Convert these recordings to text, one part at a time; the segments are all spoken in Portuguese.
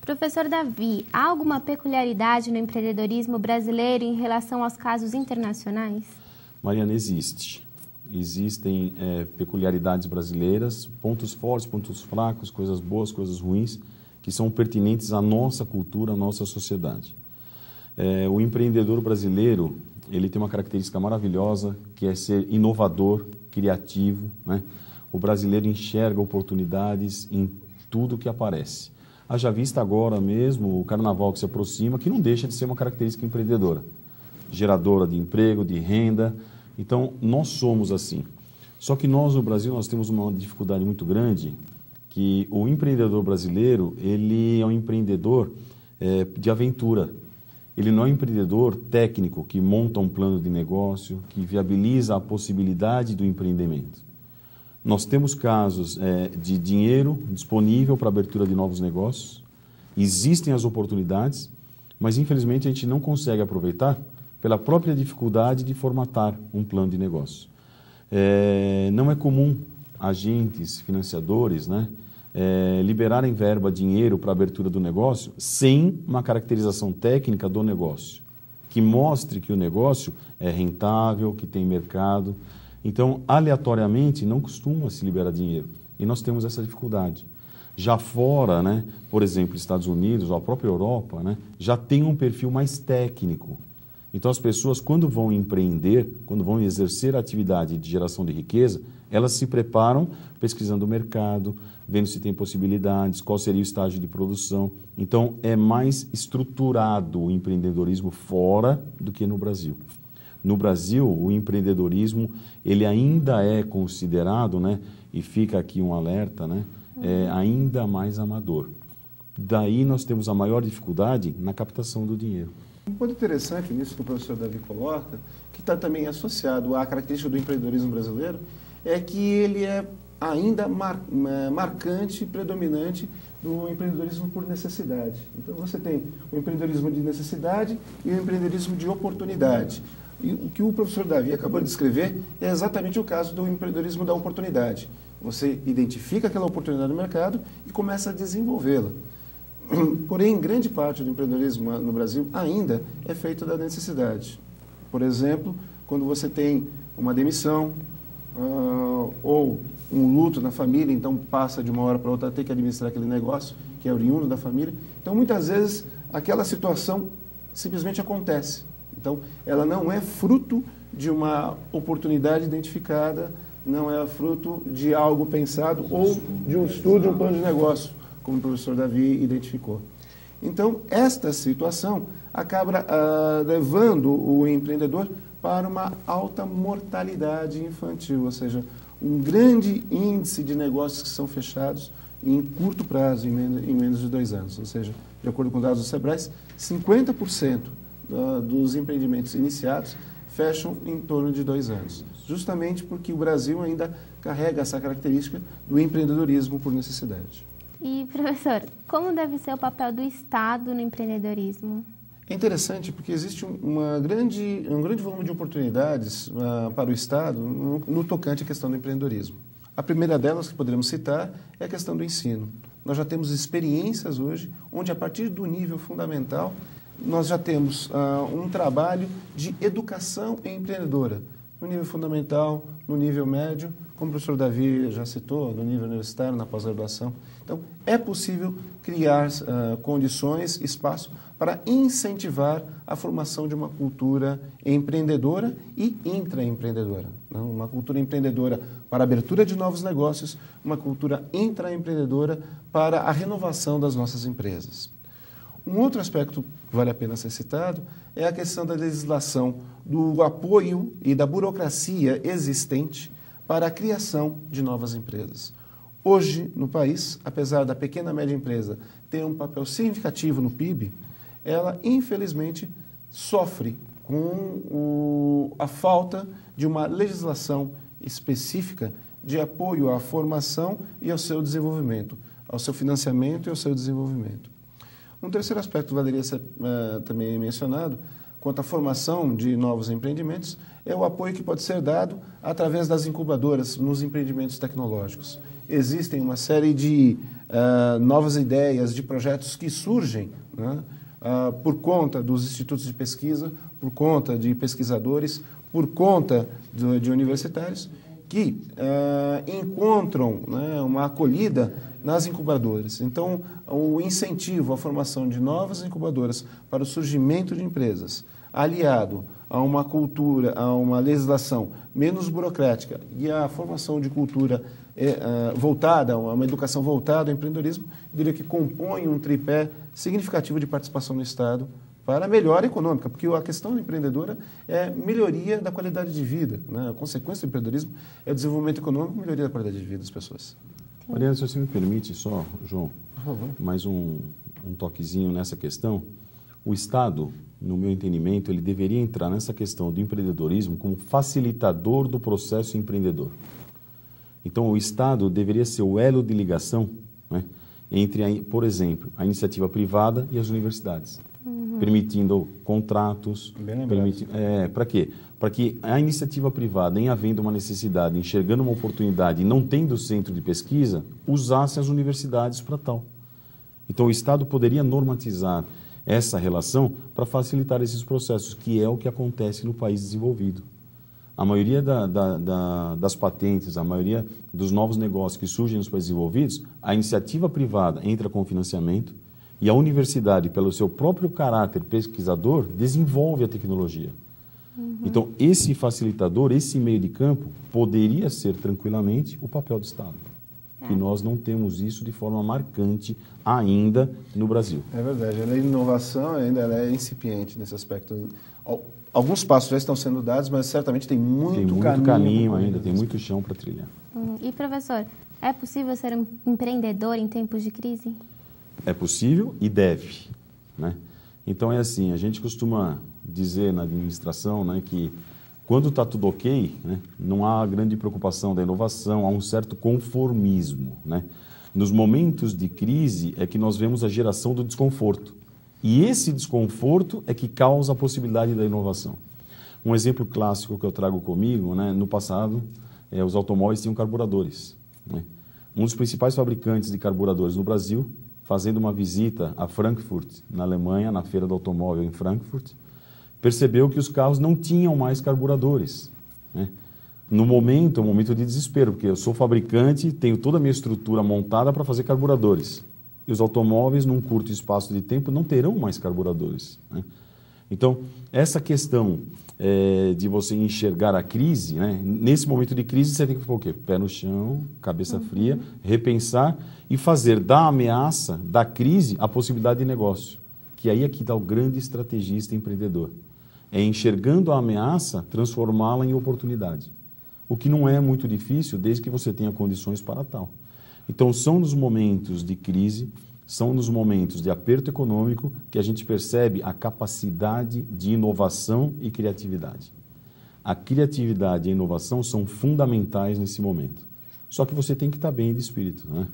Professor Davi, há alguma peculiaridade no empreendedorismo brasileiro em relação aos casos internacionais? Mariana, existem peculiaridades brasileiras, pontos fortes, pontos fracos, coisas boas, coisas ruins, que são pertinentes à nossa cultura, à nossa sociedade. O empreendedor brasileiro, ele tem uma característica maravilhosa, que é ser inovador, criativo, né? O brasileiro enxerga oportunidades em tudo que aparece. Haja vista agora mesmo o carnaval que se aproxima, que não deixa de ser uma característica empreendedora, geradora de emprego, de renda. Então, nós somos assim. Só que nós, no Brasil, nós temos uma dificuldade muito grande, que o empreendedor brasileiro, ele é um empreendedor de aventura. Ele não é um empreendedor técnico que monta um plano de negócio, que viabiliza a possibilidade do empreendimento. Nós temos casos de dinheiro disponível para abertura de novos negócios, existem as oportunidades, mas infelizmente a gente não consegue aproveitar pela própria dificuldade de formatar um plano de negócio. Não é comum agentes, financiadores, né, liberarem verba, dinheiro para a abertura do negócio sem uma caracterização técnica do negócio, que mostre que o negócio é rentável, que tem mercado. Então, aleatoriamente, não costuma se liberar dinheiro. E nós temos essa dificuldade. Já fora, né, por exemplo, Estados Unidos ou a própria Europa, né, já tem um perfil mais técnico. Então, as pessoas, quando vão empreender, quando vão exercer a atividade de geração de riqueza, elas se preparam pesquisando o mercado, vendo se tem possibilidades, qual seria o estágio de produção. Então, é mais estruturado o empreendedorismo fora do que no Brasil. No Brasil, o empreendedorismo, ele ainda é considerado, né, e fica aqui um alerta, né, ainda mais amador. Daí nós temos a maior dificuldade na captação do dinheiro. Um ponto interessante nisso que o professor Davi coloca, que está também associado à característica do empreendedorismo brasileiro, é que ele é ainda marcante e predominante do empreendedorismo por necessidade. Então você tem o empreendedorismo de necessidade e o empreendedorismo de oportunidade. E o que o professor Davi acabou de descrever é exatamente o caso do empreendedorismo da oportunidade. Você identifica aquela oportunidade no mercado e começa a desenvolvê-la. Porém, grande parte do empreendedorismo no Brasil ainda é feito da necessidade. Por exemplo, quando você tem uma demissão ou um luto na família, então passa de uma hora para outra a ter que administrar aquele negócio que é oriundo da família. Então, muitas vezes, aquela situação simplesmente acontece. Então, ela não é fruto de uma oportunidade identificada, não é fruto de algo pensado ou de um estudo, de um plano de negócio, como o professor Davi identificou. Então, esta situação acaba levando o empreendedor para uma alta mortalidade infantil, ou seja, um grande índice de negócios que são fechados em curto prazo, em menos de 2 anos. Ou seja, de acordo com dados do Sebrae, 50% dos empreendimentos iniciados fecham em torno de 2 anos, justamente porque o Brasil ainda carrega essa característica do empreendedorismo por necessidade. E, professor, como deve ser o papel do Estado no empreendedorismo? É interessante porque existe um grande volume de oportunidades para o Estado no tocante à questão do empreendedorismo. A primeira delas que poderíamos citar é a questão do ensino. Nós já temos experiências hoje onde, a partir do nível fundamental, nós já temos um trabalho de educação empreendedora, no nível fundamental, no nível médio, como o professor Davi já citou, no nível universitário, na pós-graduação. Então, é possível criar condições, espaço para incentivar a formação de uma cultura empreendedora e intraempreendedora. Uma cultura empreendedora para a abertura de novos negócios, uma cultura intraempreendedora para a renovação das nossas empresas. Um outro aspecto que vale a pena ser citado é a questão da legislação, do apoio e da burocracia existente para a criação de novas empresas. Hoje, no país, apesar da pequena e média empresa ter um papel significativo no PIB, ela, infelizmente, sofre com a falta de uma legislação específica de apoio à formação e ao seu desenvolvimento, ao seu financiamento e ao seu desenvolvimento. Um terceiro aspecto que valeria ser também mencionado, quanto à formação de novos empreendimentos, é o apoio que pode ser dado através das incubadoras nos empreendimentos tecnológicos. existem uma série de novas ideias, de projetos que surgem, né, por conta dos institutos de pesquisa, por conta de pesquisadores, por conta de universitários, que encontram, né, uma acolhida nas incubadoras. Então, o incentivo à formação de novas incubadoras para o surgimento de empresas, aliado a uma cultura, a uma legislação menos burocrática e a formação de cultura voltada, uma educação voltada ao empreendedorismo, eu diria que compõe um tripé significativo de participação no Estado para a melhora econômica, porque a questão empreendedora é melhoria da qualidade de vida, né? A consequência do empreendedorismo é o desenvolvimento econômico e melhoria da qualidade de vida das pessoas. Mariana, se você me permite só, João, mais um toquezinho nessa questão. O Estado, no meu entendimento, ele deveria entrar nessa questão do empreendedorismo como facilitador do processo empreendedor. Então, o Estado deveria ser o elo de ligação, né, entre, por exemplo, a iniciativa privada e as universidades, permitindo contratos. Para quê? Para que a iniciativa privada, em havendo uma necessidade, enxergando uma oportunidade e não tendo centro de pesquisa, usasse as universidades para tal. Então, o Estado poderia normatizar essa relação para facilitar esses processos, que é o que acontece no país desenvolvido. A maioria das patentes, a maioria dos novos negócios que surgem nos países desenvolvidos, a iniciativa privada entra com financiamento e a universidade, pelo seu próprio caráter pesquisador, desenvolve a tecnologia. Então, esse facilitador, esse meio de campo, poderia ser tranquilamente o papel do Estado. Que nós não temos isso de forma marcante ainda no Brasil. É verdade, a inovação ainda ela é incipiente nesse aspecto. Alguns passos já estão sendo dados, mas certamente tem muito caminho ainda, tem muito chão para trilhar. E, professor, é possível ser um empreendedor em tempos de crise? É possível e deve, né? Então, é assim, a gente costuma dizer na administração, né, que quando está tudo ok, né, não há grande preocupação da inovação, há um certo conformismo, né? Nos momentos de crise é que nós vemos a geração do desconforto. E esse desconforto é que causa a possibilidade da inovação. Um exemplo clássico que eu trago comigo, né, no passado, os automóveis tinham carburadores, né? Um dos principais fabricantes de carburadores no Brasil, fazendo uma visita a Frankfurt, na Alemanha, na feira do automóvel em Frankfurt, percebeu que os carros não tinham mais carburadores, né? No momento, é um momento de desespero, porque eu sou fabricante, tenho toda a minha estrutura montada para fazer carburadores. E os automóveis, num curto espaço de tempo, não terão mais carburadores, né? Então, essa questão de você enxergar a crise, né? Nesse momento de crise, você tem que pôr o quê? Pé no chão, cabeça fria, repensar e fazer da ameaça, da crise, a possibilidade de negócio. Que aí é que está o grande estrategista empreendedor. É enxergando a ameaça, transformá-la em oportunidade. O que não é muito difícil, desde que você tenha condições para tal. Então, são nos momentos de crise, são nos momentos de aperto econômico que a gente percebe a capacidade de inovação e criatividade. A criatividade e a inovação são fundamentais nesse momento. Só que você tem que estar bem de espírito, né?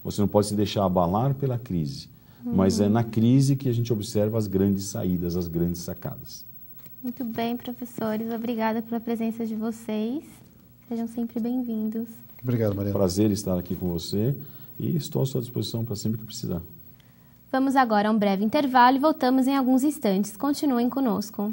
Você não pode se deixar abalar pela crise. Mas é na crise que a gente observa as grandes saídas, as grandes sacadas. Muito bem, professores. Obrigada pela presença de vocês. Sejam sempre bem-vindos. Obrigado, Mariana. Prazer estar aqui com você e estou à sua disposição para sempre que precisar. Vamos agora a um breve intervalo e voltamos em alguns instantes. Continuem conosco.